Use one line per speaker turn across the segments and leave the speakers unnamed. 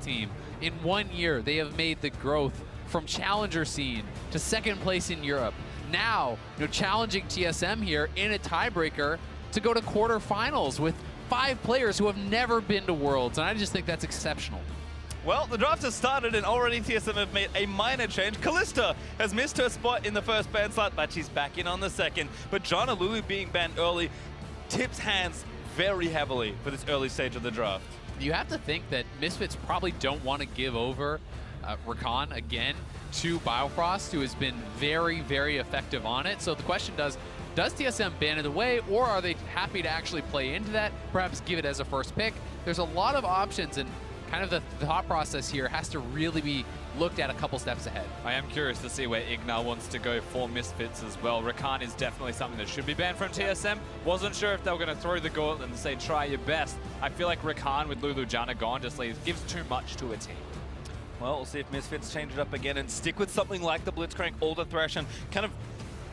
team. In 1 year, they have made the growth from challenger scene to second place in Europe. Now, challenging TSM here in a tiebreaker to go to quarterfinals with 5 players who have never been to Worlds, and I just think that's exceptional.
Well, the draft has started and already TSM have made a minor change. Kalista has missed her spot in the first ban slot, but she's back in on the second. But Janna Lulu being banned early tips hands very heavily for this early stage of the draft.
You have to think that Misfits probably don't want to give over Rakan again to Biofrost, who has been very, very effective on it. So the question does TSM ban it away, or are they happy to actually play into that, perhaps give it as a first pick? There's a lot of options, and kind of the thought process here has to really be looked at a couple steps ahead.
I am curious to see where IgNar wants to go for Misfits as well. Rakan is definitely something that should be banned from TSM. Wasn't sure if they were going to throw the gauntlet and say try your best. I feel like Rakan with Lulu Janna gone just gives too much to a team.
Well, we'll see if Misfits change it up again and stick with something like the Blitzcrank or the Thresh and kind of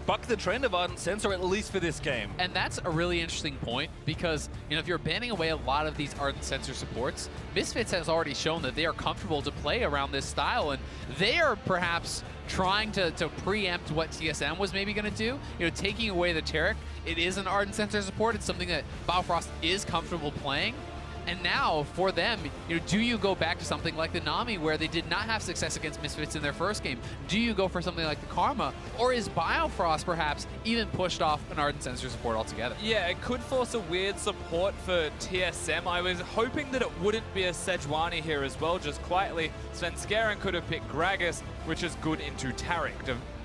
buck the trend of Ardent Sensor, at least for this game.
And that's a really interesting point, because if you're banning away a lot of these Ardent Sensor supports, Misfits has already shown that they are comfortable to play around this style, and they are perhaps trying to preempt what TSM was maybe going to do. Taking away the Taric, it is an Ardent Sensor support. It's something that Biofrost is comfortable playing. And now, for them, do you go back to something like the Nami, where they did not have success against Misfits in their first game? Do you go for something like the Karma? Or is Biofrost perhaps even pushed off an Ardent Sensor support altogether?
Yeah, it could force a weird support for TSM. I was hoping that it wouldn't be a Sejuani here as well, just quietly. Svenskeren could have picked Gragas, which is good into Taric,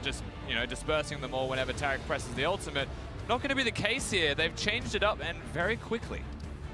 just, dispersing them all whenever Taric presses the ultimate. Not going to be the case here. They've changed it up, and very quickly.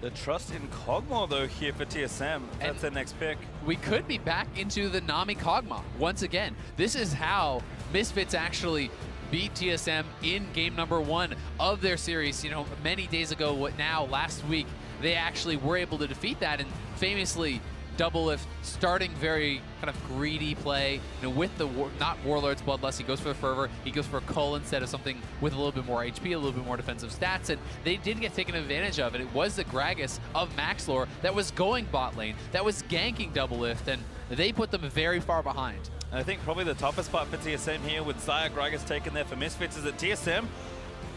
The trust in Kog'Maw, though, here for TSM. That's their next pick.
We could be back into the Nami Kog'Maw once again. This is how Misfits actually beat TSM in game number 1 of their series. Many days ago, last week, they actually were able to defeat that, and famously, DoubleLift starting very kind of greedy play, with the not Warlord's Bloodlust. He goes for the Fervor, he goes for a Cull instead of something with a little bit more HP, a little bit more defensive stats, and they did get taken advantage of, and it was the Gragas of Maxlore that was going bot lane, that was ganking DoubleLift, and they put them very far behind.
And I think probably the toughest part for TSM here, with Xayah Gragas taken there for Misfits, is that TSM,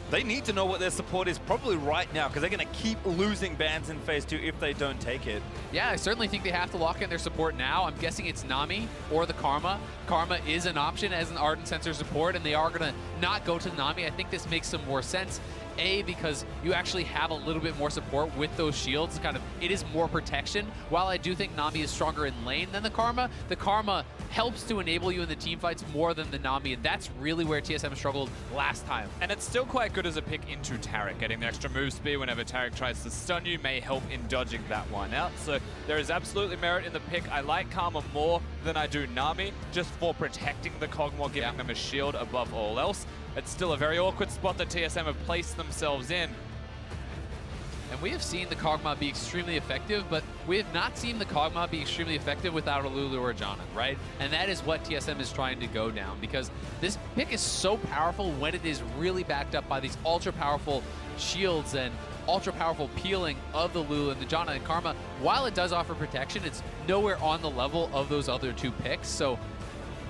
they need to know what their support is probably right now, because they're going to keep losing bans in Phase 2 if they don't take it.
Yeah, I certainly think they have to lock in their support now. I'm guessing it's Nami or the Karma. Karma is an option as an Ardent Sensor support, and they are going to not go to Nami. I think this makes some more sense. A, because you actually have a little bit more support with those shields. It is more protection. While I do think Nami is stronger in lane than the Karma helps to enable you in the team fights more than the Nami, and that's really where TSM struggled last time.
And it's still quite good as a pick into Taric. Getting the extra move speed whenever Taric tries to stun you may help in dodging that one out. So there is absolutely merit in the pick. I like Karma more than I do Nami, just for protecting the Kog'Maw, giving them a shield above all else. It's still a very awkward spot that TSM have placed themselves in.
And we have seen the Kog'Maw be extremely effective, but we have not seen the Kog'Maw be extremely effective without a Lulu or Janna, right? And that is what TSM is trying to go down, because this pick is so powerful when it is really backed up by these ultra-powerful shields and ultra-powerful peeling of the Lulu and the Janna and Karma. While it does offer protection, it's nowhere on the level of those other 2 picks, so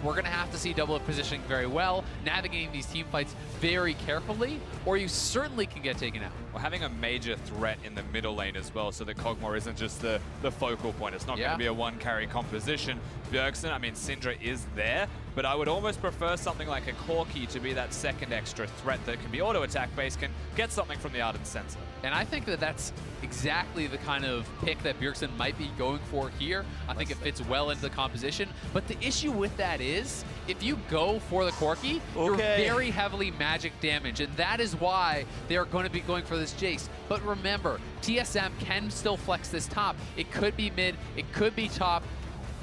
we're going to have to see DoubleLift positioning very well, navigating these team fights very carefully, or you certainly can get taken out.
Well, having a major threat in the middle lane as well, so that Kog'Maw isn't just the focal point. It's not going to be a one-carry composition. Bjergsen, I mean, Syndra is there, but I would almost prefer something like a Corki to be that second extra threat that can be auto-attack based, can get something from the Ardent Sensor.
And I think that that's exactly the kind of pick that Bjergsen might be going for here. I think it fits well into the composition. But the issue with that is, if you go for the Corki, you're very heavily magic damage. And that is why they are going to be going for this Jayce. But remember, TSM can still flex this top. It could be mid, it could be top.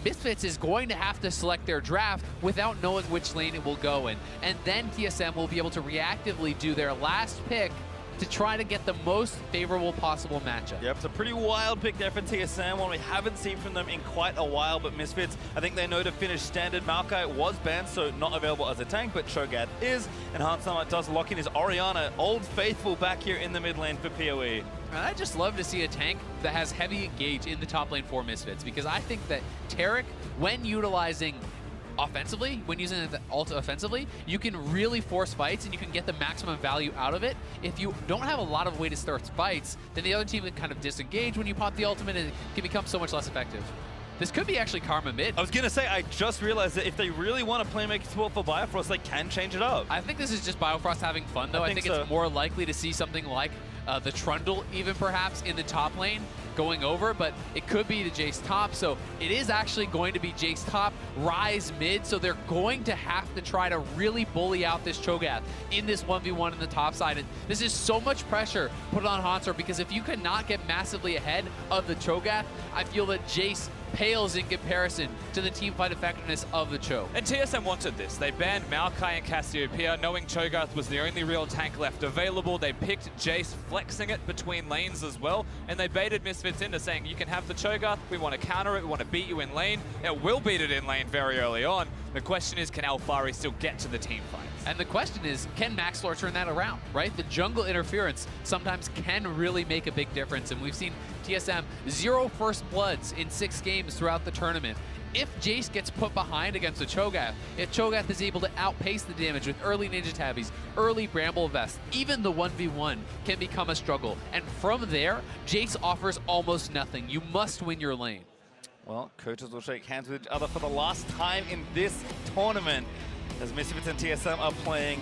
Misfits is going to have to select their draft without knowing which lane it will go in. And then TSM will be able to reactively do their last pick to try to get the most favorable possible matchup.
Yep, it's a pretty wild pick there for TSM, one we haven't seen from them in quite a while, but Misfits, I think they know to finish standard. Maokai was banned, so not available as a tank, but Cho'Gath is, and Hauntzer does lock in his Orianna, Old Faithful, back here in the mid lane for PoE.
And I just love to see a tank that has heavy engage in the top lane for Misfits, because I think that Taric, when utilizing offensively, when using the ult offensively, you can really force fights and you can get the maximum value out of it. If you don't have a lot of way to start fights, then the other team can kind of disengage when you pop the ultimate and it can become so much less effective. This could be actually Karma mid.
I was going to say, I just realized that if they really want to playmaking support for Biofrost, they can change it up.
I think this is just Biofrost having fun, though. I think
so.
It's more likely to see something like the Trundle, even perhaps, in the top lane going over, but it could be the Jayce top. So it is actually going to be Jayce top, Ryze mid. So they're going to have to try to really bully out this Cho'Gath in this 1v1 in the top side. And this is so much pressure put on Hauntzer, because if you cannot get massively ahead of the Cho'Gath, I feel that Jayce pales in comparison to the teamfight effectiveness of the Cho.
And TSM wanted this. They banned Maokai and Cassiopeia, knowing Cho'Gath was the only real tank left available. They picked Jayce, flexing it between lanes as well, and they baited Misfits into saying, you can have the Cho'Gath, we want to counter it, we want to beat you in lane. It will beat it in lane very early on. The question is, can Alphari still get to the team fights?
And the question is, can Maxlore turn that around, right? The jungle interference sometimes can really make a big difference, and we've seen TSM 0 first bloods in 6 games throughout the tournament. If Jayce gets put behind against the Cho'Gath, if Cho'Gath is able to outpace the damage with early Ninja Tabbies, early Bramble Vest, even the 1v1 can become a struggle. And from there, Jayce offers almost nothing. You must win your lane.
Well, coaches will shake hands with each other for the last time in this tournament, as Misfits and TSM are playing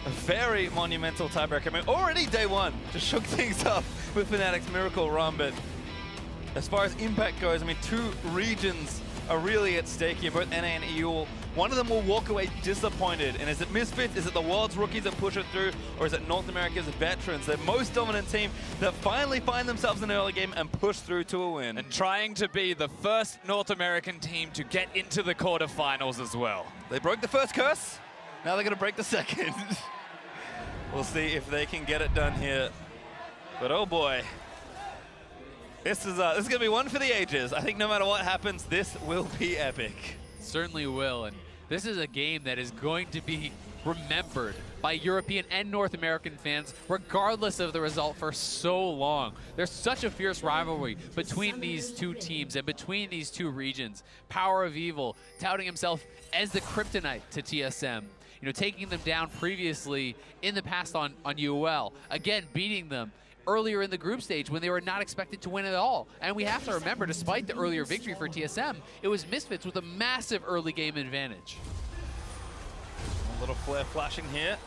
a very monumental tiebreaker. I mean, already day one just shook things up with Fnatic's Miracle Run, but as far as impact goes, I mean, 2 regions are really at stake here, both NA and EU. One of them will walk away disappointed. And is it Misfits, is it the world's rookies that push it through, or is it North America's veterans, the most dominant team that finally find themselves in an early game and push through to a win?
And trying to be the first North American team to get into the quarterfinals as well.
They broke the first curse, now they're going to break the second. We'll see if they can get it done here. But oh boy. This is going to be one for the ages. I think no matter what happens, this will be epic.
Certainly will, and this is a game that is going to be remembered by European and North American fans, regardless of the result, for so long. There's such a fierce rivalry between these 2 teams and between these 2 regions. PowerOfEvil touting himself as the kryptonite to TSM. You know, taking them down previously in the past on UOL. Again, beating them earlier in the group stage when they were not expected to win at all. And we have to remember, despite the earlier victory for TSM, it was Misfits with a massive early game advantage.
A little flare flashing here.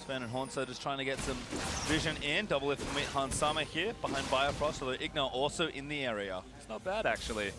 Sven and Hauntzer just trying to get some vision in. DoubleLift will meet Hansama here behind Biofrost, although IgNar also in the area.
It's not bad, actually.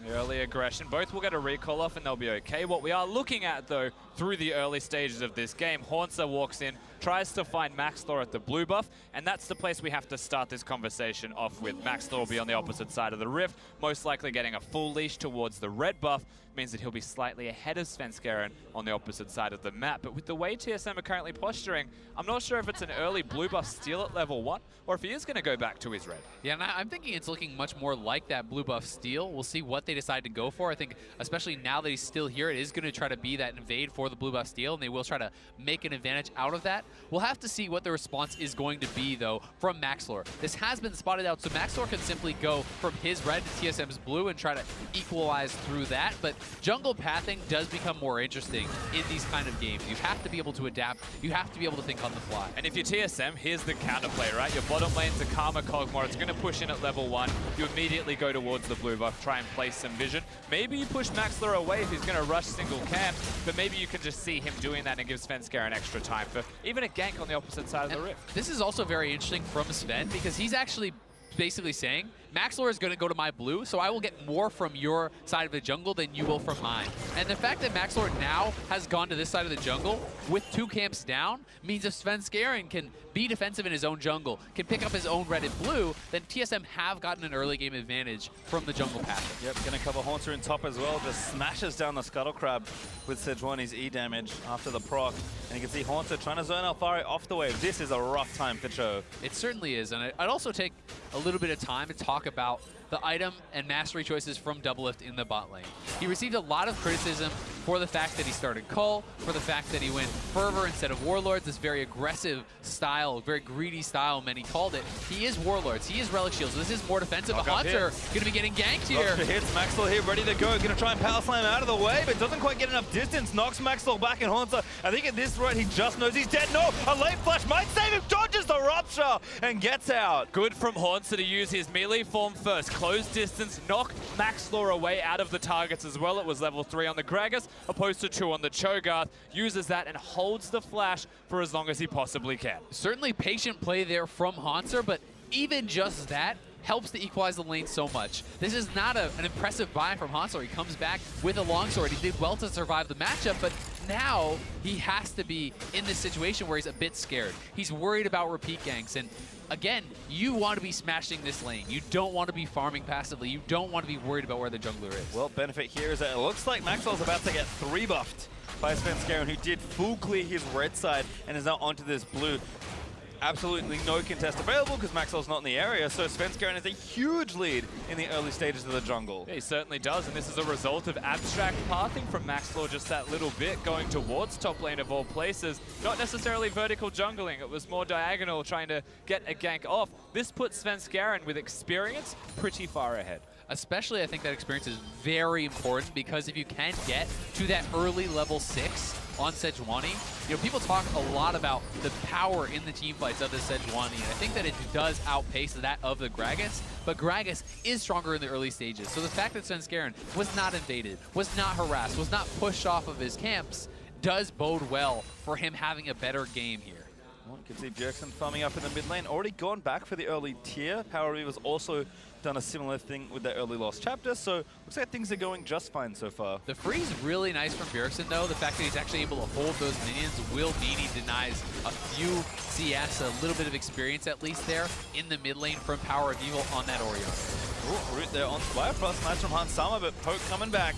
The early aggression. Both will get a recall off and they'll be okay. What we are looking at, though, through the early stages of this game, Hauntzer walks in, tries to find Maxlore at the blue buff, and that's the place we have to start this conversation off with. Maxlore will be on the opposite side of the rift, most likely getting a full leash towards the red buff, means that he'll be slightly ahead of Svenskeren on the opposite side of the map. But with the way TSM are currently posturing, I'm not sure if it's an early blue buff steal at level 1, or if he is going to go back to his red.
Yeah, and I'm thinking it's looking much more like that blue buff steal. We'll see what they decide to go for. I think, especially now that he's still here, it is going to try to be that invade for the blue buff steal, and they will try to make an advantage out of that. We'll have to see what the response is going to be, though, from Maxlore. This has been spotted out, so Maxlore can simply go from his red to TSM's blue and try to equalize through that, but jungle pathing does become more interesting in these kind of games. You have to be able to adapt. You have to be able to think on the fly.
And if you're TSM, here's the counterplay, right? Your bottom lane's a Karma Kog'Maw. It's going to push in at level 1. You immediately go towards the blue buff, try and place some vision. Maybe you push Maxlore away if he's going to rush single camp, but maybe you can just see him doing that and give Svenskeren extra time for even a gank on the opposite side of the rift.
This is also very interesting from Sven, because he's actually basically saying, Maxlore is going to go to my blue, so I will get more from your side of the jungle than you will from mine. And the fact that Maxlore now has gone to this side of the jungle with 2 camps down means if Svenskeren can be defensive in his own jungle, can pick up his own red and blue, then TSM have gotten an early game advantage from the jungle path.
Yep, going to cover Hauntzer in top as well. Just smashes down the Scuttle Crab with Sejuani's E damage after the proc. And you can see Hauntzer trying to zone Alphari off the wave. This is a rough time for Cho.
It certainly is, and I'd also take a little bit of time to talk about the item and mastery choices from DoubleLift in the bot lane. He received a lot of criticism for the fact that he started Cull, for the fact that he went Fervor instead of Warlords, this very aggressive style, very greedy style, many called it. He is Warlords, he is Relic Shields, so this is more defensive. But Hauntzer going to be getting ganked here.
Hits Maxlore here, ready to go. Going to try and power slam out of the way, but doesn't quite get enough distance. Knocks Maxlore back in Hauntzer. I think at this rate, he just knows he's dead. No, a late flash might save him. Dodges the rupture and gets out.
Good from Hauntzer to use his melee form first. Close distance, knock Maxlore away out of the targets as well. It was level 3 on the Gragas, opposed to 2 on the Cho'Gath. Uses that and holds the flash for as long as he possibly can.
Certainly patient play there from Hauntzer, but even just that helps to equalize the lane so much. This is not an impressive buy from Hauntzer. He comes back with a longsword. He did well to survive the matchup, but now he has to be in this situation where he's a bit scared. He's worried about repeat ganks, and again, you want to be smashing this lane. You don't want to be farming passively. You don't want to be worried about where the jungler is.
Well, benefit here is that it looks like Maxwell's about to get 3-buffed by Svenskeren, who did full clear his red side and is now onto this blue. Absolutely no contest available because Maxwell's not in the area, so Svenskeren has a huge lead in the early stages of the jungle.
Yeah, he certainly does, and this is a result of abstract pathing from Maxlore just that little bit, going towards top lane of all places. Not necessarily vertical jungling, it was more diagonal, trying to get a gank off. This puts Svenskeren with experience pretty far ahead.
Especially, I think that experience is very important because if you can get to that early level 6 on Sejuani, you know, people talk a lot about the power in the team fights of the Sejuani, and I think that it does outpace that of the Gragas, but Gragas is stronger in the early stages. So the fact that Svenskeren was not invaded, was not harassed, was not pushed off of his camps, does bode well for him having a better game here.
Well, you can see Bjergsen farming up in the mid lane, already gone back for the early tier. PowerOfEvil was also done a similar thing with their early lost chapter, so looks like things are going just fine so far.
The freeze really nice from Bjergsen, though. The fact that he's actually able to hold those minions will mean he denies a few CS, a little bit of experience at least there in the mid lane from PowerOfEvil on that Orianna.
Ooh, root there on Biofrost, nice from Hauntzer, but Poke coming back.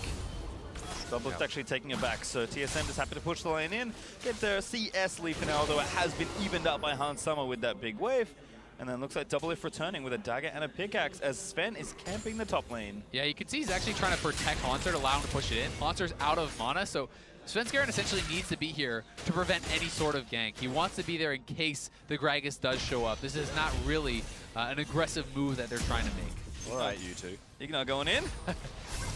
DoubleLift actually taking it back, so TSM just happy to push the lane in, get their CS lead for now, although it has been evened up by Hauntzer with that big wave. And then looks like DoubleLift returning with a dagger and a pickaxe as Sven is camping the top lane.
Yeah, you can see he's actually trying to protect Hauntzer to allow him to push it in. Hauntzer's out of mana, so Svenskeren essentially needs to be here to prevent any sort of gank. He wants to be there in case the Gragas does show up. This is not really an aggressive move that they're trying to make.
All right, you two. IgNar going in.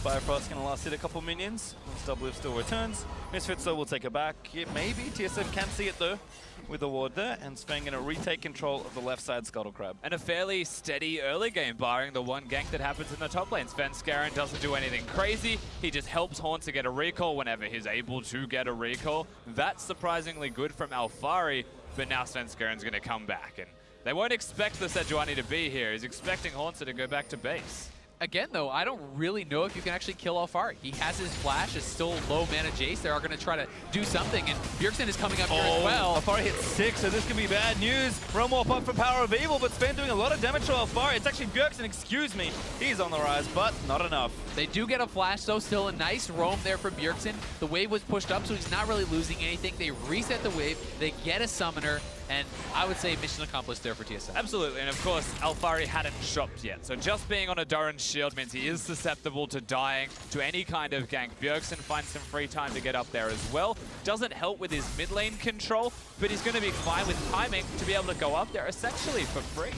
Biofrost going to last hit a couple minions once DoubleLift still returns. Misfits though will take it back. Yeah, maybe TSM can see it though with the ward there, and Sven going to retake control of the left side Scuttle Crab.
And a fairly steady early game, barring the one gank that happens in the top lane. Svenskeren doesn't do anything crazy. He just helps Hauntzer get a recall whenever he's able to get a recall. That's surprisingly good from Alphari, but now Svenskeren's going to come back. And they won't expect the Sejuani to be here. He's expecting Hauntzer to go back to base.
Again, though, I don't really know if you can actually kill Alphari. He has his flash, it's still low mana Jayce. They are going to try to do something, and Bjergsen is coming up here as well.
Alphari hits 6, so this could be bad news. Realm Warp up for PowerOfEvil, but Sven doing a lot of damage to Alphari. It's actually Bjergsen, excuse me. He's on the rise, but not enough.
They do get a flash, though. Still a nice roam there from Bjergsen. The wave was pushed up, so he's not really losing anything. They reset the wave, they get a summoner, and I would say mission accomplished there for TSM.
Absolutely, and of course, Alphari hadn't shopped yet. So just being on a Doran's shield means he is susceptible to dying to any kind of gank. Bjergsen finds some free time to get up there as well. Doesn't help with his mid lane control, but he's going to be fine with timing to be able to go up there essentially for free.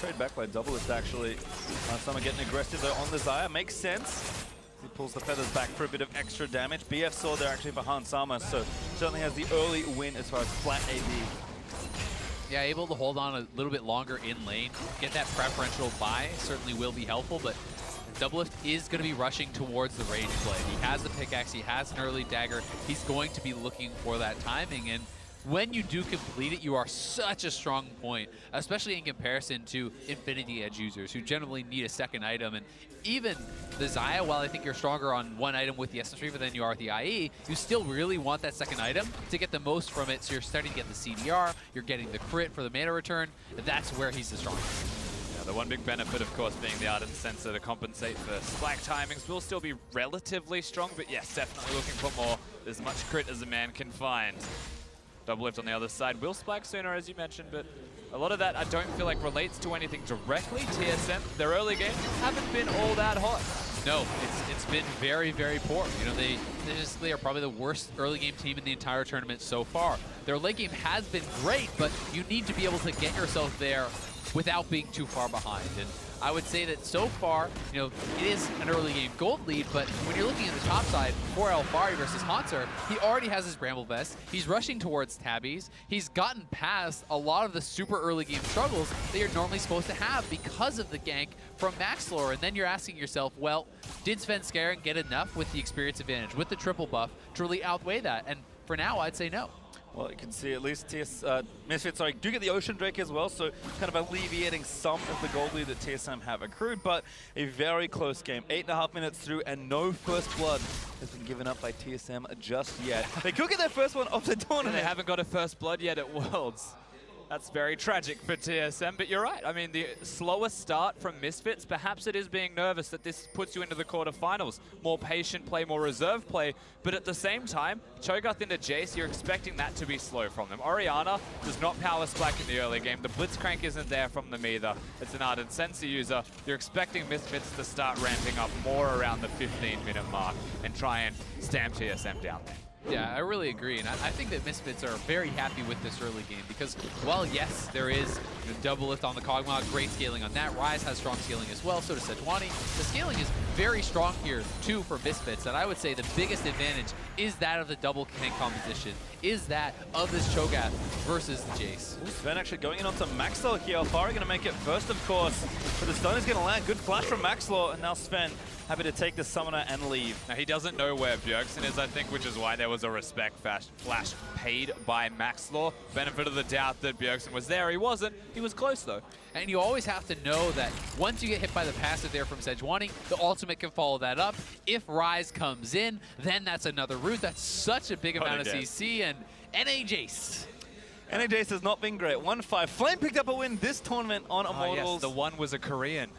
Trade back by DoubleLift actually. Someone getting aggressive though on the Xayah, makes sense. He pulls the feathers back for a bit of extra damage. BF saw there actually for Hauntzer, so certainly has the early win as far as flat AD.
Yeah, able to hold on a little bit longer in lane, get that preferential buy certainly will be helpful, but DoubleLift is going to be rushing towards the range play. He has the pickaxe, he has an early dagger, he's going to be looking for that timing, and when you do complete it, you are such a strong point, especially in comparison to Infinity Edge users who generally need a second item. And even the Xayah, while I think you're stronger on one item with the Essence Reaver than you are with the IE, you still really want that second item to get the most from it. So you're starting to get the CDR, you're getting the crit for the mana return. That's where he's the strongest.
Yeah, the one big benefit, of course, being the Ardent Sensor to compensate for slack timings will still be relatively strong, but yes, definitely looking for more. As much crit as a man can find. DoubleLift on the other side will spike sooner, as you mentioned, but a lot of that I don't feel like relates to anything directly. TSM, their early game, haven't been all that hot.
No, it's been very, very poor. You know, they are probably the worst early game team in the entire tournament so far. Their late game has been great, but you need to be able to get yourself there without being too far behind. And I would say that so far, you know, it is an early game gold lead, but when you're looking at the top side for Alphari versus Hauntzer, he already has his Bramble Vest. He's rushing towards tabbies. He's gotten past a lot of the super early game struggles that you're normally supposed to have because of the gank from Maxlore. And then you're asking yourself, well, did Svenskeren get enough with the experience advantage, with the triple buff, to really outweigh that? And for now, I'd say no.
Well, you can see at least Misfits do get the Ocean Drake as well, so kind of alleviating some of the gold lead that TSM have accrued, but a very close game. 8.5 minutes through, and no first blood has been given up by TSM just yet. They could get their first one of the tournament.
They haven't got a first blood yet at Worlds. That's very tragic for TSM, but you're right. I mean, the slower start from Misfits, perhaps it is being nervous that this puts you into the quarterfinals. More patient play, more reserve play, but at the same time, Cho'Gath into Jayce, you're expecting that to be slow from them. Orianna does not power spike in the early game. The Blitzcrank isn't there from them either. It's an ardent Sensi user. You're expecting Misfits to start ramping up more around the 15-minute mark and try and stamp TSM down there.
Yeah, I really agree, and I think that Misfits are very happy with this early game because, while yes, there is the double lift on the Kog'Maw, great scaling on that. Ryze has strong scaling as well, so does Sejuani. The scaling is very strong here, too, for Misfits, and I would say the biggest advantage is that of the double tank composition, is that of this Cho'Gath versus the Jayce.
Sven actually going in onto Maxlore here. Alphari going to make it first, of course, but the stun is going to land. Good flash from Maxlore, and now Sven happy to take the summoner and leave.
Now, he doesn't know where Bjergsen is, I think, which is why there was a respect flash paid by Maxlore. Benefit of the doubt that Bjergsen was there. He wasn't. He was close, though.
And you always have to know that once you get hit by the passive there from Sejuani, the ultimate can follow that up. If Ryze comes in, then that's another route. That's such a big amount of CC, and NA Jayce.
NA Jayce has not been great. 1-5. Flame picked up a win this tournament on Immortals.
Yes, the one was a Korean.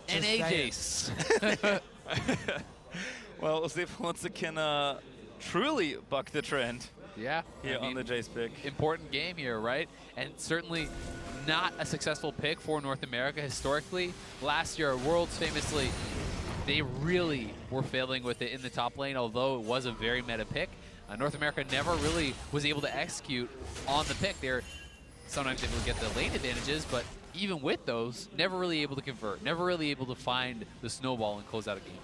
NA Jayce.
Well, we'll see if Hauntzer can truly buck the trend.
Yeah.
Here on the Jayce pick.
Important game here, right? And certainly not a successful pick for North America historically. Last year, Worlds famously, they really were failing with it in the top lane, although it was a very meta pick. North America never really was able to execute on the pick. They're sometimes able to get the lane advantages, but even with those, never really able to convert, never really able to find the snowball and close out a game.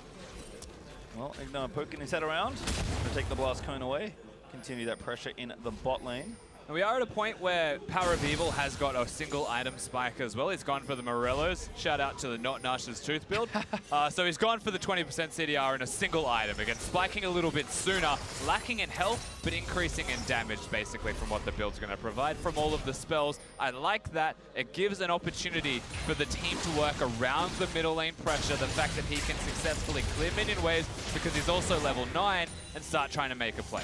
Well, IgNar poking his head around to take the blast cone away. Continue that pressure in the bot lane.
And we are at a point where PowerOfEvil has got a single item spike as well. He's gone for the Morellos. Shout out to the Not Nash's Tooth build. So he's gone for the 20% CDR in a single item. Again, spiking a little bit sooner, lacking in health, but increasing in damage basically from what the build's going to provide from all of the spells. I like that. It gives an opportunity for the team to work around the middle lane pressure. The fact that he can successfully clear minion waves because he's also level 9 and start trying to make a play.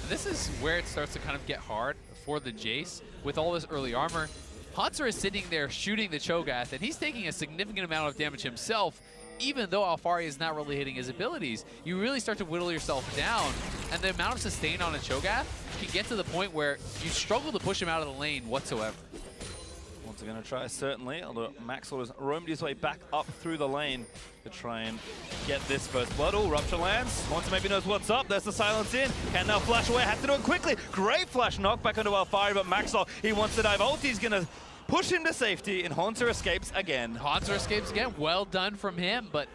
This is where it starts to kind of get hard for the Jayce with all this early armor. Hauntzer is sitting there shooting the Cho'Gath, and he's taking a significant amount of damage himself, even though Alphari is not really hitting his abilities. You really start to whittle yourself down, and the amount of sustain on a Cho'Gath can get to the point where you struggle to push him out of the lane whatsoever.
Once they're going to try, certainly, although Maxlore has roamed his way back up through the lane to try and get this first blood. Oh, Rupture lands. Hauntzer maybe knows what's up. There's the silence in. Can now flash away. Has to do it quickly. Great flash knock back onto Alphari, but Maxlore, he wants to dive. Ulti's going to push him to safety, and Hauntzer escapes again.
Hauntzer escapes again. Well done from him, but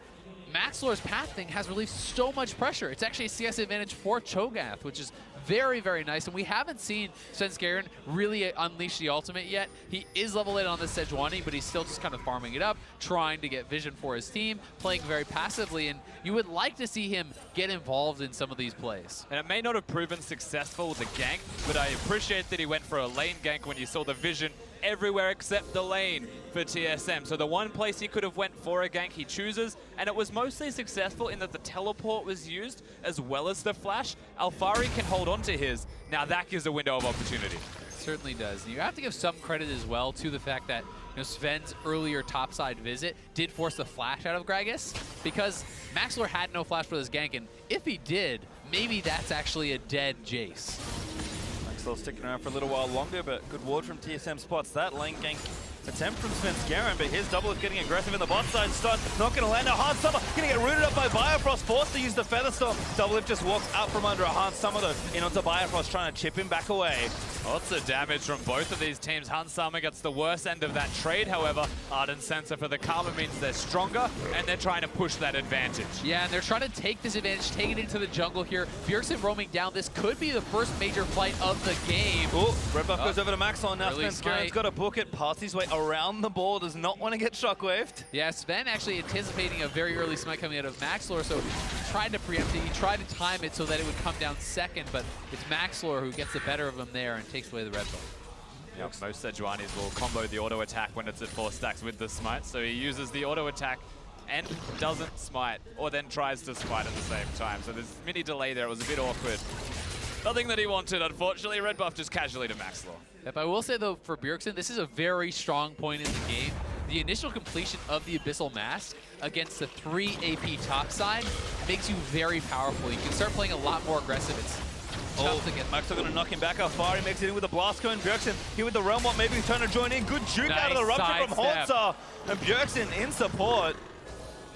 Maxlore's pathing has relieved so much pressure. It's actually a CS advantage for Cho'Gath, which is very, very nice. And we haven't seen Svenskeren really unleash the ultimate yet. He is level 8 on the Sejuani, but he's still just kind of farming it up, trying to get vision for his team, playing very passively. And you would like to see him get involved in some of these plays.
And it may not have proven successful with the gank, but I appreciate that he went for a lane gank when you saw the vision everywhere except the lane for TSM. So the one place he could have went for a gank, he chooses, and it was mostly successful in that the teleport was used as well as the flash. Alphari can hold on to his. Now that gives a window of opportunity.
Certainly does. And you have to give some credit as well to the fact that Sven's earlier topside visit did force the flash out of Gragas, because Maxlore had no flash for this gank, and if he did, maybe that's actually a dead Jayce.
Maxlore sticking around for a little while longer, but good ward from TSM spots that. Lane gank attempt from Svenskeren, but here's DoubleLift getting aggressive in the bot side. Stun, not going to land. A Hauntzer going to get rooted up by Biofrost, forced to use the Feather Storm. DoubleLift just walks out from under a Hauntzer though, in onto Biofrost, trying to chip him back away.
Lots of damage from both of these teams. Hauntzer gets the worst end of that trade, however. Ardent Sensor for the Karma means they're stronger, and they're trying to push that advantage.
Yeah, and they're trying to take this advantage, take it into the jungle here. Bjergsen roaming down. This could be the first major fight of the game.
Oh, red buff goes over to Maxlore. Now
Early
Svenskeren's got to book it, pass his way around the ball, does not want to get shockwaved.
Yeah, Sven actually anticipating a very early smite coming out of Maxlore, so tried to preempt it. He tried to time it so that it would come down second, but it's Maxlore who gets the better of him there and takes away the red buff.
Yep, most Sejuanis will combo the auto attack when it's at 4 stacks with the smite, so he uses the auto attack and doesn't smite, or then tries to smite at the same time. So there's a mini delay there. It was a bit awkward. Nothing that he wanted, unfortunately. Red buff just casually to Maxlore.
Yep, I will say, though, for Bjergsen, this is a very strong point in the game. The initial completion of the Abyssal Mask against the 3 AP topside makes you very powerful. You can start playing a lot more aggressive. It's tough to get.
Maxlore going to knock him back. Alphari makes it in with a blast cone. Bjergsen here with the Realm Walk, maybe trying to join in. Good juke out of the rupture from Hauntzer. And Bjergsen in support.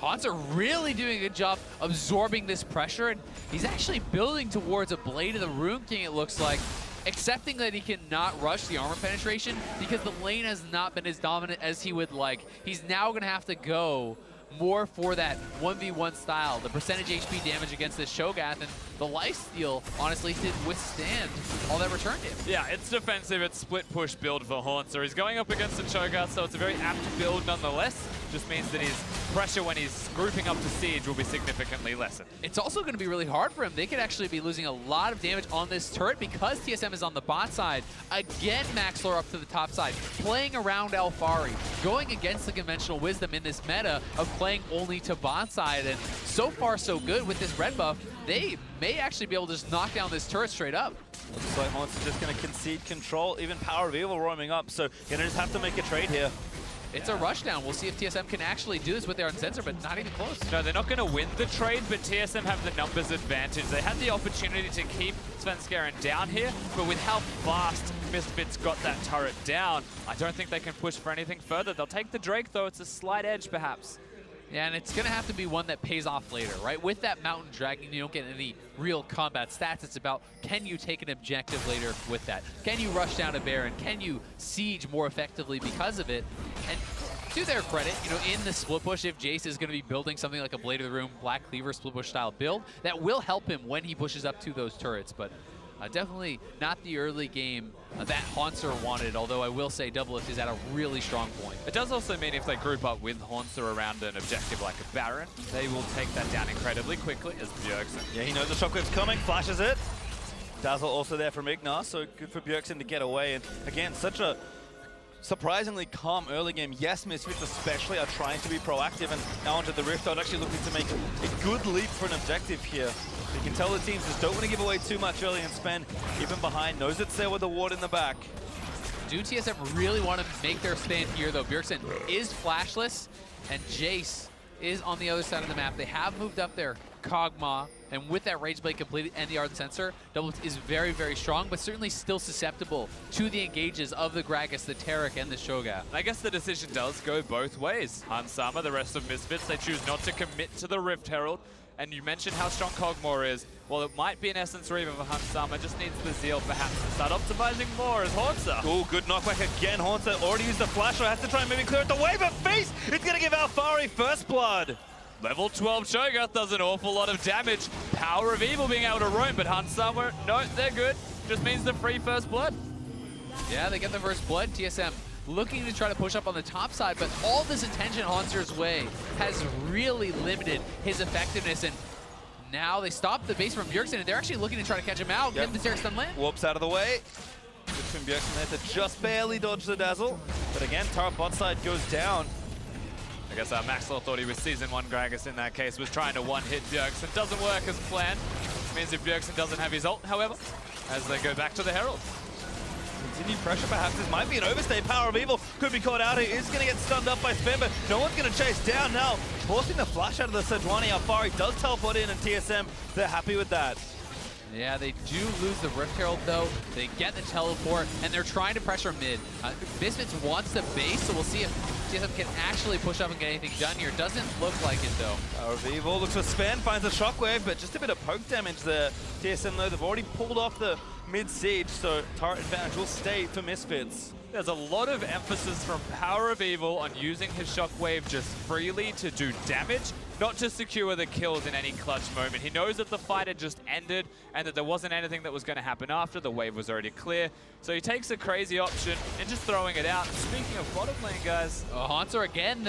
Hauntzer really doing a good job absorbing this pressure, and he's actually building towards a Blade of the Rune King, it looks like, accepting that he cannot rush the armor penetration because the lane has not been as dominant as he would like. He's now going to have to go more for that 1v1 style, the percentage HP damage against this Cho'Gath, and the lifesteal honestly didn't withstand all that returned him.
Yeah, it's defensive, it's split push build for Hauntzer. He's going up against the Cho'Gath, so it's a very apt build nonetheless. Just means that his pressure when he's grouping up to siege will be significantly lessened.
It's also going to be really hard for him. They could actually be losing a lot of damage on this turret because TSM is on the bot side. Again, Maxlore up to the top side, playing around Alphari, going against the conventional wisdom in this meta of playing only to bot side, and so far so good with this red buff. They may actually be able to just knock down this turret straight up.
Looks like Hauntzer just going to concede control, even PowerOfEvil roaming up, so going to just have to make a trade here.
It's a rushdown. We'll see if TSM can actually do this with their unsensor, but not even close.
No, they're not going to win the trade, but TSM have the numbers advantage. They had the opportunity to keep Svenskeren down here, but with how fast Misfits got that turret down, I don't think they can push for anything further. They'll take the Drake, though. It's a slight edge, perhaps.
Yeah, and it's going to have to be one that pays off later, right? With that Mountain Dragon, you don't get any real combat stats. It's about, can you take an objective later with that? Can you rush down a Baron? Can you siege more effectively because of it? And to their credit, you know, in the split push, if Jayce is going to be building something like a Blade of the Rune, Black Cleaver split push style build, that will help him when he pushes up to those turrets. But definitely not the early game that Hauntzer wanted, although I will say DoubleLift is at a really strong point.
It does also mean if they group up with Hauntzer around an objective like a Baron, they will take that down incredibly quickly as Bjergsen.
Yeah, he knows the shockwave's coming, flashes it. Dazzle also there from IgNar, so good for Bjergsen to get away. And again, such a surprisingly calm early game. Yes, Misfits especially are trying to be proactive, and now onto the Rift Guard, actually looking to make a good leap for an objective here. You can tell the teams just don't want to give away too much early and spend, keep him behind, knows it's there with the ward in the back.
Do TSM really want to make their stand here, though? Bjergsen is flashless, and Jayce is on the other side of the map. They have moved up their Kog'Maw, and with that Rage Blade completed and the Ardent Sensor, DoubleLift is very, very strong, but certainly still susceptible to the engages of the Gragas, the Taric, and the Cho'Gath.
I guess the decision does go both ways. Hauntzer, the rest of Misfits, they choose not to commit to the Rift Herald. And you mentioned how strong Kog'Maw is. Well, it might be an Essence Reaver for Hauntzer, just needs the Zeal perhaps to start optimizing more as Hauntzer.
Oh, good knockback again. Hauntzer already used the flash, so has to try and maybe clear it away, but Face is going to give Alphari first blood.
Level 12 Cho'Gath does an awful lot of damage. PowerOfEvil being able to roam, but Hauntzer, no, they're good. Just means the free first blood.
Yeah, they get the first blood. TSM looking to try to push up on the top side, but all this attention Hauntzer's way has really limited his effectiveness, and now they stop the base from Bjergsen, and they're actually looking to try to catch him out. Get the Taric stun land.
Whoops, out of the way. Good from Bjergsen there to just barely dodge the Dazzle, but again, Taric bot side goes down.
I guess Maxlore thought he was Season 1 Gragas in that case, was trying to one-hit Bjergsen. Doesn't work as planned. Means if Bjergsen doesn't have his ult, however, as they go back to the Herald.
Continued pressure, perhaps. This might be an overstay. PowerOfEvil could be caught out. He is going to get stunned up by Sven, but no one's going to chase down now. Forcing the flash out of the Sejuani. Alphari does teleport in, and TSM, they're happy with that.
Yeah, they do lose the Rift Herald though. They get the teleport, and they're trying to pressure mid. Misfits wants the base, so we'll see if TSM can actually push up and get anything done here. Doesn't look like it though.
PowerOfEvil looks for Sven, finds a shockwave, but just a bit of poke damage there. TSM though, they've already pulled off the mid siege, so turret advantage will stay for Misfits.
There's a lot of emphasis from PowerOfEvil on using his shockwave just freely to do damage, not to secure the kills in any clutch moment. He knows that the fight had just ended and that there wasn't anything that was going to happen after. The wave was already clear. So he takes a crazy option and just throwing it out. Speaking of bottom lane, guys.
Hauntzer again.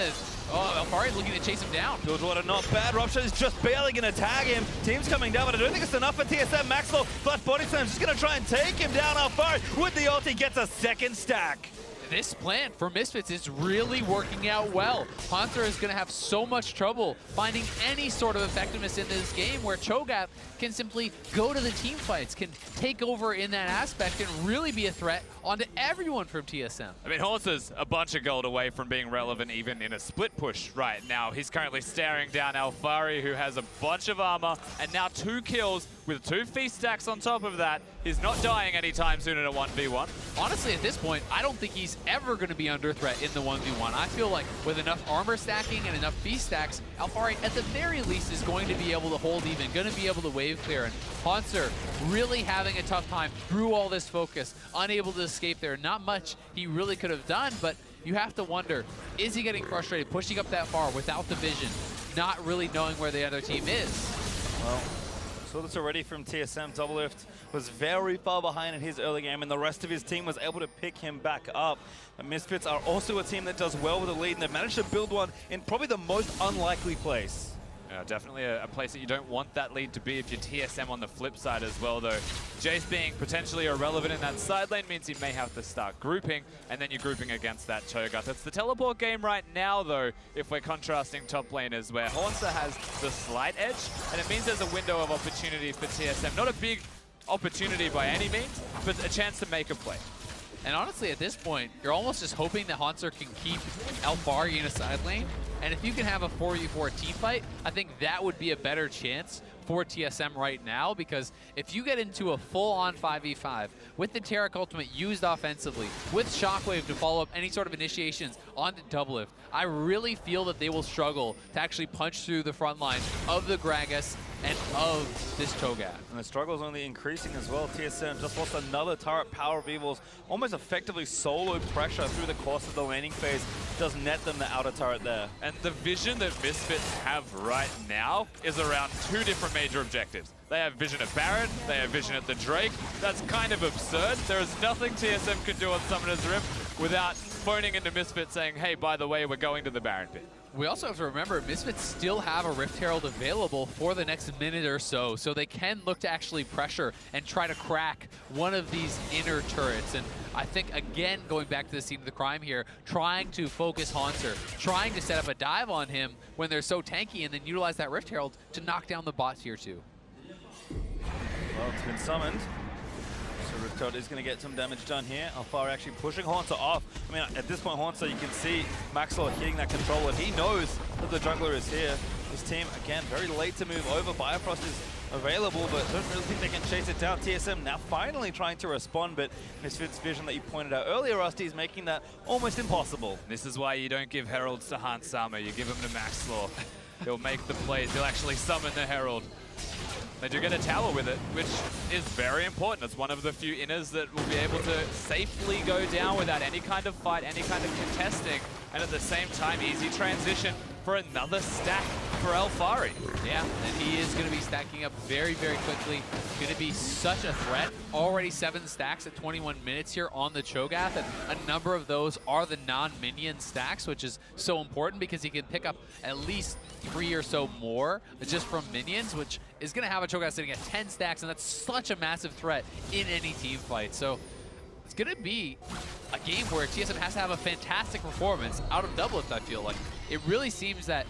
Alphari looking to chase him down.
Bilgewater not bad. Rupture is just barely going to tag him. Team's coming down, but I don't think it's enough for TSM. Maxlore, flash body slam, just going to try and take him down. Alphari with the ult, he gets a second stack.
This plan for Misfits is really working out well. Hauntzer is going to have so much trouble finding any sort of effectiveness in this game where Cho'Gath can simply go to the team fights, can take over in that aspect, and really be a threat onto everyone from TSM.
I mean, Hauntzer's a bunch of gold away from being relevant even in a split push right now. He's currently staring down Alphari, who has a bunch of armor, and now 2 kills with 2 feast stacks on top of that. He's not dying anytime soon in a 1v1.
Honestly, at this point, I don't think he's ever going to be under threat in the 1v1. I feel like with enough armor stacking and enough feast stacks, Alphari at the very least is going to be able to hold even, going to be able to wave clear. And Hauntzer really having a tough time through all this focus, unable to escape there. Not much he really could have done, but you have to wonder, is he getting frustrated, pushing up that far without the vision, not really knowing where the other team is?
Well, saw this already from TSM. DoubleLift was very far behind in his early game, and the rest of his team was able to pick him back up. And Misfits are also a team that does well with a lead, and they've managed to build one in probably the most unlikely place.
Yeah, definitely a place that you don't want that lead to be if you're TSM on the flip side as well, though. Jayce being potentially irrelevant in that side lane means you may have to start grouping, and then you're grouping against that Cho'Gath. It's the teleport game right now, though, if we're contrasting top laners, where Hauntzer has the slight edge, and it means there's a window of opportunity for TSM. Not a big opportunity by any means, but a chance to make a play.
And honestly, at this point, you're almost just hoping that Hauntzer can keep Alphari in a side lane. And if you can have a 4v4 team fight, I think that would be a better chance for TSM right now, because if you get into a full-on 5v5 with the Taric ultimate used offensively, with Shockwave to follow up any sort of initiations onto DoubleLift, I really feel that they will struggle to actually punch through the front line of the Gragas and of this Cho'Gath.
And the struggle is only increasing as well. TSM just lost another turret. PowerOfEvil's almost effectively solo pressure through the course of the laning phase does net them the outer turret there.
And the vision that Misfits have right now is around 2 different major objectives. They have vision at Baron, they have vision at the Drake. That's kind of absurd. There is nothing TSM can do on Summoner's Rift without phoning into Misfits saying, hey, by the way, we're going to the Baron pit.
We also have to remember, Misfits still have a Rift Herald available for the next minute or so they can look to actually pressure and try to crack one of these inner turrets. And I think, again, going back to the scene of the crime here, trying to focus Hauntzer, trying to set up a dive on him when they're so tanky, and then utilize that Rift Herald to knock down the bot tier 2.
Well, it's been summoned. So Rift Herald is going to get some damage done here. Alphari actually pushing Hauntzer off. I mean, at this point, Hauntzer, you can see Maxlore hitting that controller. He knows that the jungler is here. His team, again, very late to move over. Biofrost is available, but don't really think they can chase it down. TSM now finally trying to respond, but Misfits' vision that you pointed out earlier, Rusty, is making that almost impossible.
This is why you don't give heralds to Hauntzer. You give them to Maxlore. He'll make the plays. He'll actually summon the herald. They do get a tower with it, which is very important. It's one of the few inners that will be able to safely go down without any kind of fight, any kind of contesting, and at the same time, easy transition for another stack for Alphari.
Yeah, and he is going to be stacking up very, very quickly. Going to be such a threat. Already 7 stacks at 21 minutes here on the Cho'Gath, and a number of those are the non-minion stacks, which is so important because he can pick up at least 3 or so more just from minions, which is going to have a Cho'Gath sitting at 10 stacks, and that's such a massive threat in any team fight. So it's going to be a game where TSM has to have a fantastic performance out of DoubleLift, I feel like. It really seems that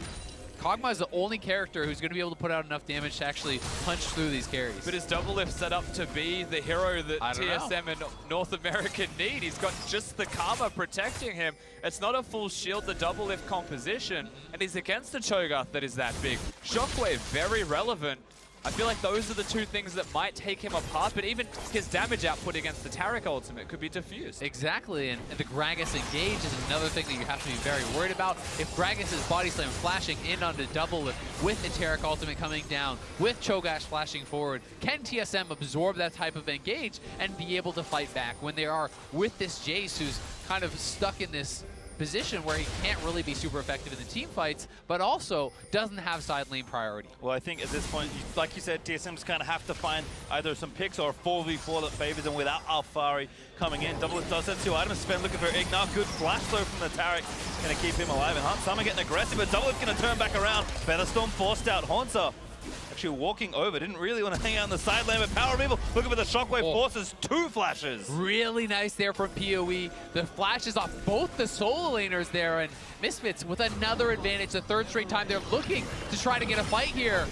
Kog'Maw is the only character who's going to be able to put out enough damage to actually punch through these carries.
But is DoubleLift set up to be the hero that TSM and North America need? He's got just the Karma protecting him. It's not a full shield, the DoubleLift composition, and he's against the Cho'Gath that is that big. Shockwave, very relevant. I feel like those are the two things that might take him apart, but even his damage output against the Taric ultimate could be diffused.
Exactly, and the Gragas engage is another thing that you have to be very worried about. If Gragas is body slam flashing in onto DoubleLift with the Taric ultimate coming down, with Cho'Gath flashing forward, can TSM absorb that type of engage and be able to fight back when they are with this Jayce who's kind of stuck in this position where he can't really be super effective in the team fights, but also doesn't have side lane priority.
Well, I think at this point, like you said, TSM's kind of have to find either some picks or a 4v4 that favors them without Alphari coming in. DoubleLift does have 2 items. Sven looking for IgNar. Good flash though from the Taric. Going to keep him alive. And Hauntzer getting aggressive, but DoubleLift going to turn back around. Featherstorm forced out. Hauntzer actually walking over. Didn't really want to hang out on the side lane, but PowerOfEvil looking for the shockwave, forces 2 flashes.
Really nice there from PoE. The flashes off both the solo laners there, and Misfits with another advantage. The 3rd straight time they're looking to try to get a fight here.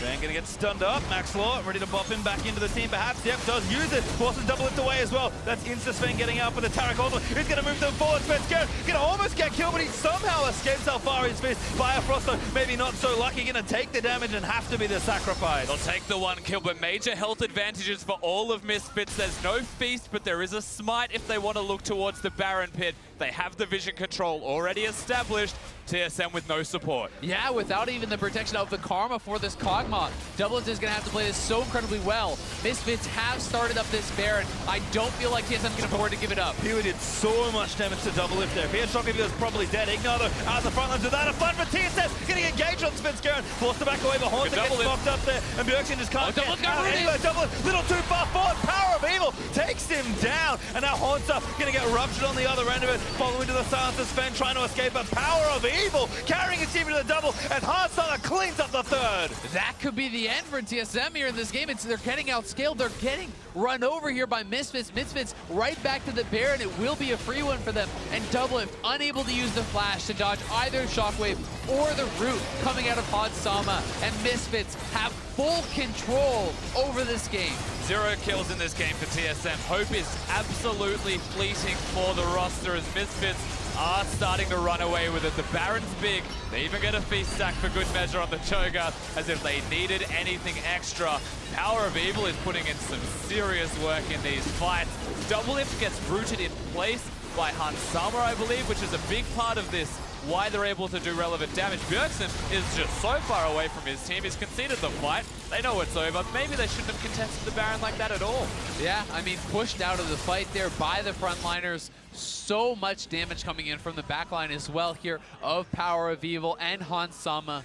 Sven gonna get stunned up. Maxlore ready to bop him back into the team perhaps. Yep, does use it. Forces DoubleLift away as well. That's Insta Sven getting out for the Taric ultimate. He's gonna move them forward. Svenskeren gonna almost get killed, but he somehow escapes Alphari's fist. Biofrost though, maybe not so lucky. Gonna take the damage and have to be the sacrifice.
They'll take the 1 kill, but major health advantages for all of Misfits. There's no feast, but there is a smite if they want to look towards the Baron pit. They have the vision control already established. TSM with no support.
Yeah, without even the protection of the Karma for this Kog'Maw. DoubleLift is going to have to play this so incredibly well. Misfits have started up this Baron. I don't feel like TSM can afford to give it up.
He did so much damage to DoubleLift there. If he had shock, he was probably dead. IgNar though, out of the front line to that. A fun for TSM, getting engaged on Svenskeren. Forced to back away, but Hauntzer gets knocked up there. And Bjergsen just can't get out anywhere. DoubleLift, little too far forward. PowerOfEvil takes him down. And now Hauntzer going to get ruptured on the other end of it. Following to the silence of Sven, trying to escape. But PowerOfEvil carrying his team to the double. And Hauntzer cleans up the 3rd.
That could be the end for TSM here in this game. They're getting outscaled. They're getting run over here by Misfits. Misfits right back to the Baron. It will be a free one for them. And DoubleLift unable to use the flash to dodge either shockwave or the root coming out of Hauntzer. And Misfits have full control over this game.
0 kills in this game for TSM. Hope is absolutely fleeting for the roster as Misfits are starting to run away with it. The Baron's big. They even get a feast stack for good measure on the Cho'Gath as if they needed anything extra. PowerOfEvil is putting in some serious work in these fights. DoubleLift gets rooted in place by Hauntzer, I believe, which is a big part of this, why they're able to do relevant damage. Bjergsen is just so far away from his team. He's conceded the fight. They know it's over. Maybe they shouldn't have contested the Baron like that at all.
Yeah, I mean, pushed out of the fight there by the frontliners. So much damage coming in from the backline as well here of PowerOfEvil and Hauntzer.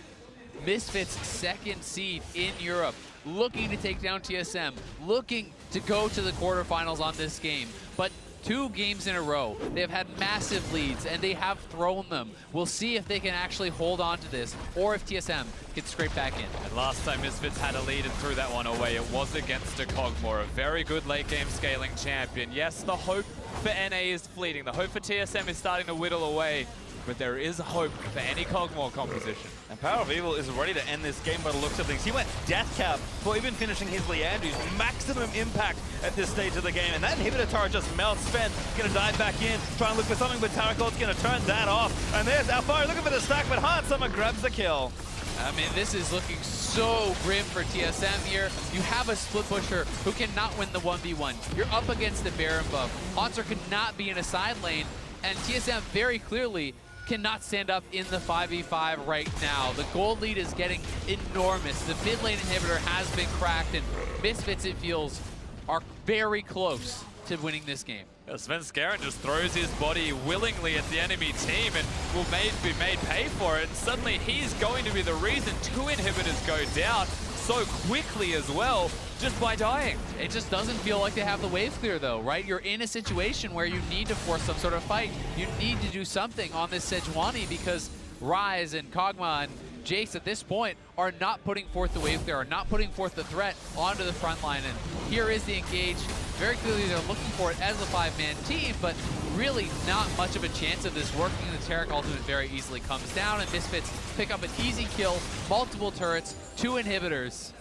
Misfits' 2nd seed in Europe, looking to take down TSM, looking to go to the quarterfinals on this game. But 2 games in a row, they have had massive leads, and they have thrown them. We'll see if they can actually hold on to this, or if TSM can scrape back in.
And last time Misfits had a lead and threw that one away, it was against a Kog'Maw, a very good late game scaling champion. Yes, the hope for NA is fleeting. The hope for TSM is starting to whittle away, but there is hope for any Kog'Maw composition.
And PowerOfEvil is ready to end this game by the looks of things. He went death cap for even finishing his Leandrews. Maximum impact at this stage of the game. And that inhibitor turret just melts. Sven gonna dive back in, try and look for something, but Taric gonna turn that off. And there's Alphari looking for the stack, but Hauntzer grabs the kill.
I mean, this is looking so grim for TSM here. You have a split pusher who cannot win the 1v1. You're up against the Baron buff. Hauntzer could not be in a side lane, and TSM very clearly cannot stand up in the 5v5 right now. The gold lead is getting enormous. The mid lane inhibitor has been cracked, and Misfits, it feels, are very close to winning this game.
Svenskeren just throws his body willingly at the enemy team and will be made pay for it. And suddenly he's going to be the reason 2 inhibitors go down so quickly as well, just by dying.
It just doesn't feel like they have the wave clear though, right? You're in a situation where you need to force some sort of fight. You need to do something on this Sejuani because Ryze and Kog'Maw and Jayce at this point are not putting forth the wave clear, are not putting forth the threat onto the front line. And here is the engage. Very clearly they're looking for it as a 5-man team, but really not much of a chance of this working. The Taric ultimate very easily comes down, and Misfits pick up an easy kill, multiple turrets, 2 inhibitors.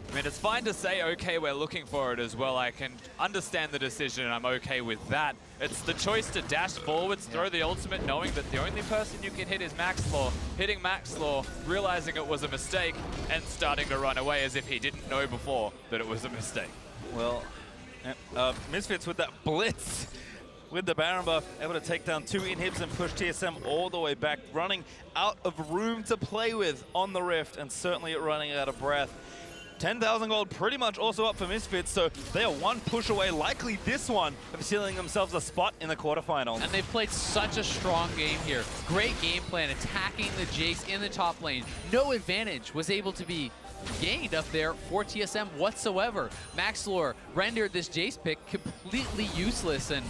I mean, it's fine to say, okay, we're looking for it as well. I can understand the decision, and I'm okay with that. It's the choice to dash forwards, throw the ultimate, knowing that the only person you can hit is Maxlore. Hitting Maxlore, realizing it was a mistake, and starting to run away as if he didn't know before that it was a mistake.
Well, Misfits with that blitz. With the Baron buff, able to take down 2 inhibs and push TSM all the way back, running out of room to play with on the Rift, and certainly running out of breath. 10,000 gold pretty much also up for Misfits, so they are one push away, likely this one, of sealing themselves a spot in the quarterfinals.
And they've played such a strong game here. Great game plan, attacking the Jayce in the top lane. No advantage was able to be gained up there for TSM whatsoever. Maxlore rendered this Jayce pick completely useless, and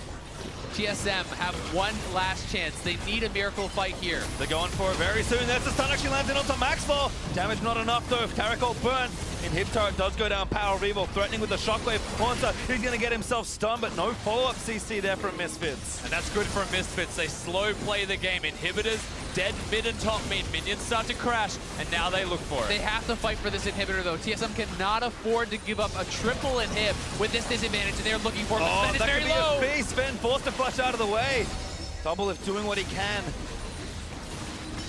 TSM have one last chance. They need a miracle fight here.
They're going for it very soon. That's the stun actually lands in onto Maxlore. Damage not enough though. Taric all burnt. Inhib turret does go down. PowerOfEvil threatening with the shockwave. Hauntzer, he's going to get himself stunned, but no follow-up CC there from Misfits.
And that's good for Misfits. They slow play the game. Inhibitors, dead mid and top mean minions start to crash, and now they look for it.
They have to fight for this inhibitor though. TSM cannot afford to give up a triple inhib with this disadvantage, and they're looking for it.
Oh,
Sven is
that
very
could be
low.
a beast. Sven forced to flush out of the way. DoubleLift doing what he can.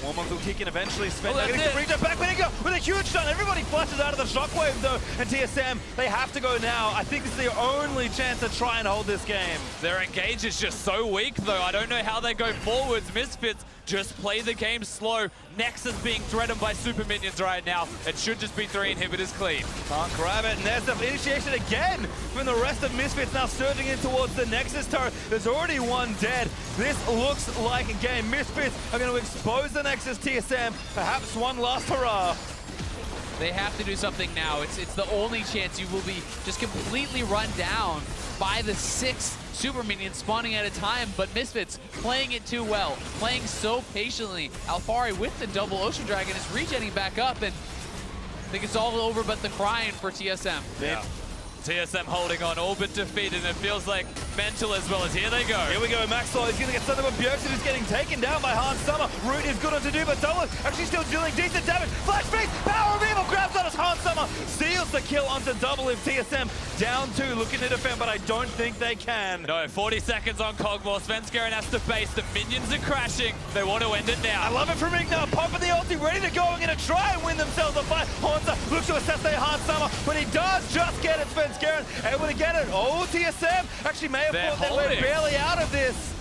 Warm-up will kick in eventually. Sven getting to reach it back with a huge stun. Everybody flushes out of the shockwave though, and TSM, they have to go now. I think this is their only chance to try and hold this game.
Their engage is just so weak though. I don't know how they go forwards. Misfits just play the game slow. Nexus being threatened by super minions right now. It should just be 3 inhibitors clean.
Can't grab it, and there's the initiation again from the rest of Misfits, now surging in towards the Nexus turret. There's already one dead. This looks like a game. Misfits are going to expose the Nexus. TSM, perhaps one last hurrah.
They have to do something now. It's the only chance. You will be just completely run down by the 6 super minions spawning at a time, but Misfits playing it too well, playing so patiently. Alphari with the double Ocean Dragon is regenerating back up, and I think it's all over but the crying for TSM.
Yeah. TSM holding on, all but defeated, and it feels like mental as well as here they go.
Here we go, Maxlore is going to get something, but Bjergsen is getting taken down by Hauntzer. Root is good on to do, but DoubleLift actually still dealing decent damage. Flash face, PowerOfEvil grabs on us. Hauntzer seals the kill onto DoubleLift. TSM down 2, looking to defend, but I don't think they can.
No, 40 seconds on Kog'Maw. Svenskeren has to base. The minions are crashing. They want to end it now.
I love it from IgNar, popping the ulti, ready to go and going to try and win themselves a fight. Hauntzer looks to assassinate Hauntzer, but he does just get it. Svenskeren able to get it. Oh, TSM actually may have fought their way barely out of this.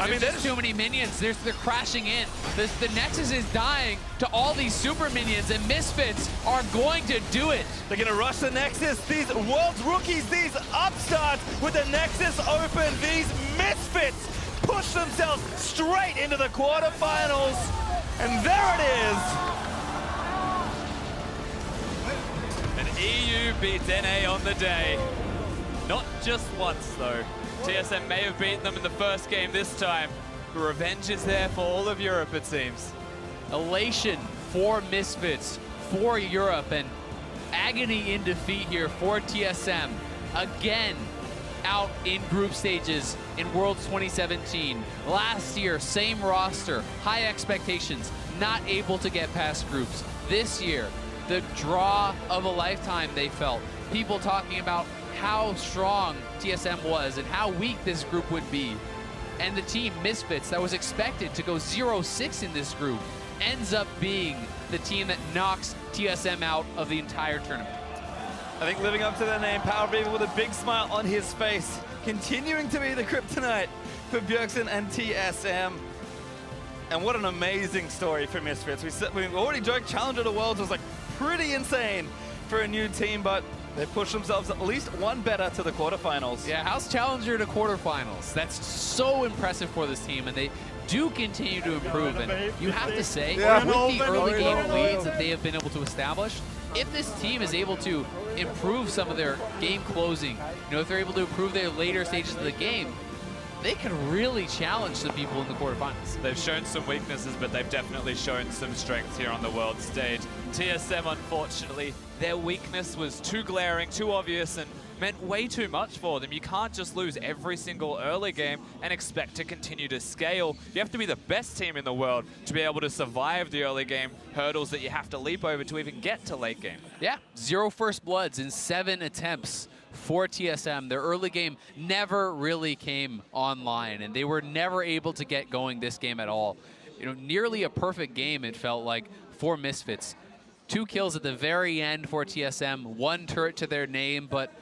I mean, there's too many minions. They're crashing in. The Nexus is dying to all these super minions, and Misfits are going to do it.
They're going to rush the Nexus. These world's rookies, these upstarts with the Nexus open. These Misfits push themselves straight into the quarterfinals. And there it is.
An EU beats NA on the day. Not just once, though. TSM may have beaten them in the first game this time. The revenge is there for all of Europe, it seems.
Elation for Misfits, for Europe, and agony in defeat here for TSM. Again, out in group stages in Worlds 2017. Last year, same roster, high expectations, not able to get past groups. This year, the draw of a lifetime, they felt. People talking about how strong TSM was and how weak this group would be. And the team, Misfits, that was expected to go 0-6 in this group, ends up being the team that knocks TSM out of the entire tournament.
I think living up to their name, PowerOfEvil with a big smile on his face, continuing to be the kryptonite for Bjergsen and TSM. And what an amazing story for Misfits. We've already joked Challenger to Worlds was like pretty insane for a new team, but they pushed themselves at least one better to the quarterfinals.
Yeah, how's Challenger to quarterfinals? That's so impressive for this team, and they do continue to improve. And you have to say, with the early game leads that they have been able to establish, if this team is able to improve some of their game closing, if they're able to improve their later stages of the game, they can really challenge some people in the quarterfinals.
They've shown some weaknesses, but they've definitely shown some strengths here on the world stage. TSM, unfortunately, their weakness was too glaring, too obvious, and meant way too much for them. You can't just lose every single early game and expect to continue to scale. You have to be the best team in the world to be able to survive the early game hurdles that you have to leap over to even get to late game.
Yeah, 0 first bloods in 7 attempts for TSM. Their early game never really came online, and they were never able to get going this game at all. You know, nearly a perfect game, it felt like, for Misfits. 2 kills at the very end for TSM, 1 turret to their name, but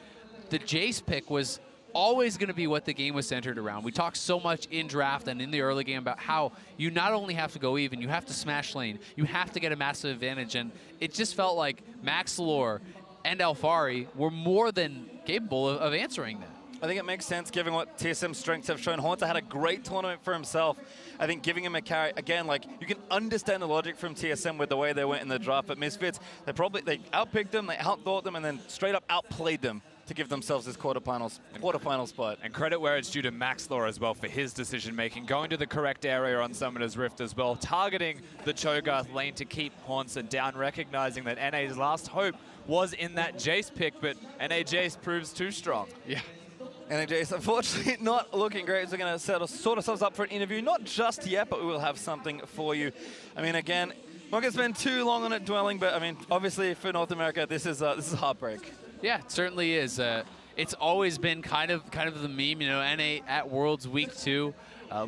the Jayce pick was always going to be what the game was centered around. We talked so much in draft and in the early game about how you not only have to go even, you have to smash lane, you have to get a massive advantage, and it just felt like Maxlore and Alphari were more than capable of answering that.
I think it makes sense given what TSM's strengths have shown. Hauntzer had a great tournament for himself. I think giving him a carry, again, like, you can understand the logic from TSM with the way they went in the draft, but Misfits, they outpicked them, they outthought them, and then straight up outplayed them to give themselves this quarterfinal spot.
And credit where it's due to Maxlore as well for his decision-making, going to the correct area on Summoner's Rift as well, targeting the Cho'Gath lane to keep Hauntzer down, recognizing that NA's last hope was in that Jayce pick, but NA Jayce proves too strong.
Yeah.
And Jayce, unfortunately, not looking great. So we're going to sort ourselves up for an interview. Not just yet, but we will have something for you. I mean, again, not going to spend too long on it dwelling, but I mean, obviously for North America, this is heartbreak.
Yeah, it certainly is. It's always been kind of the meme, you know, NA at Worlds Week 2.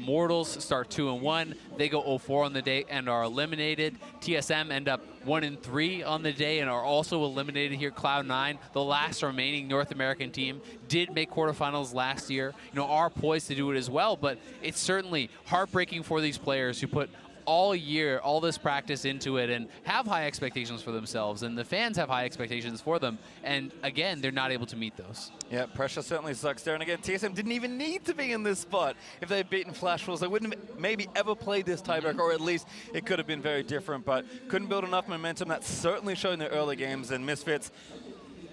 Mortals start 2-1. They go 0-4 on the day and are eliminated. TSM end up 1-3 on the day and are also eliminated here. Cloud9, the last remaining North American team, did make quarterfinals last year. You know, are poised to do it as well, but it's certainly heartbreaking for these players who put all year, all this practice into it and have high expectations for themselves, and the fans have high expectations for them, and again, they're not able to meet those.
Yeah, pressure certainly sucks there, and again, TSM didn't even need to be in this spot. If they had beaten Flash Wolves, they wouldn't have maybe ever played this tiebreaker, or at least it could have been very different, but couldn't build enough momentum. That's certainly shown in the early games, and Misfits,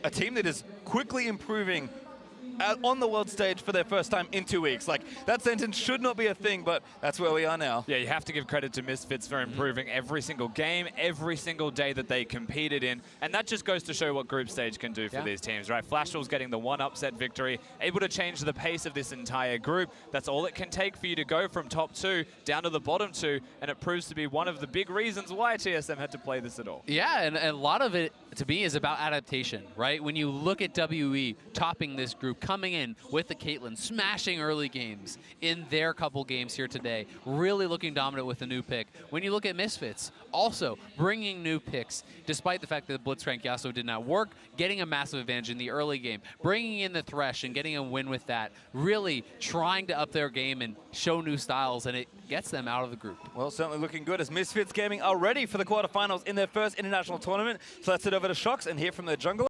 a team that is quickly improving on the world stage for their first time in 2 weeks. Like, that sentence should not be a thing, but that's where we are now.
Yeah, you have to give credit to Misfits for improving every single game, every single day that they competed in, and that just goes to show what group stage can do for these teams, right? Flash Wolves getting the 1 upset victory, able to change the pace of this entire group. That's all it can take for you to go from top 2 down to the bottom 2, and it proves to be one of the big reasons why TSM had to play this at all.
Yeah, and a lot of it, to me, is about adaptation, right? When you look at WE topping this group, coming in with the Caitlyn, smashing early games in their couple games here today, really looking dominant with the new pick. When you look at Misfits, also bringing new picks, despite the fact that the Blitzcrank Yasuo did not work, getting a massive advantage in the early game, bringing in the Thresh and getting a win with that, really trying to up their game and show new styles, and it gets them out of the group.
Well, certainly looking good as Misfits Gaming are ready for the quarterfinals in their first international tournament. So let's head over to Shox and hear from the jungle.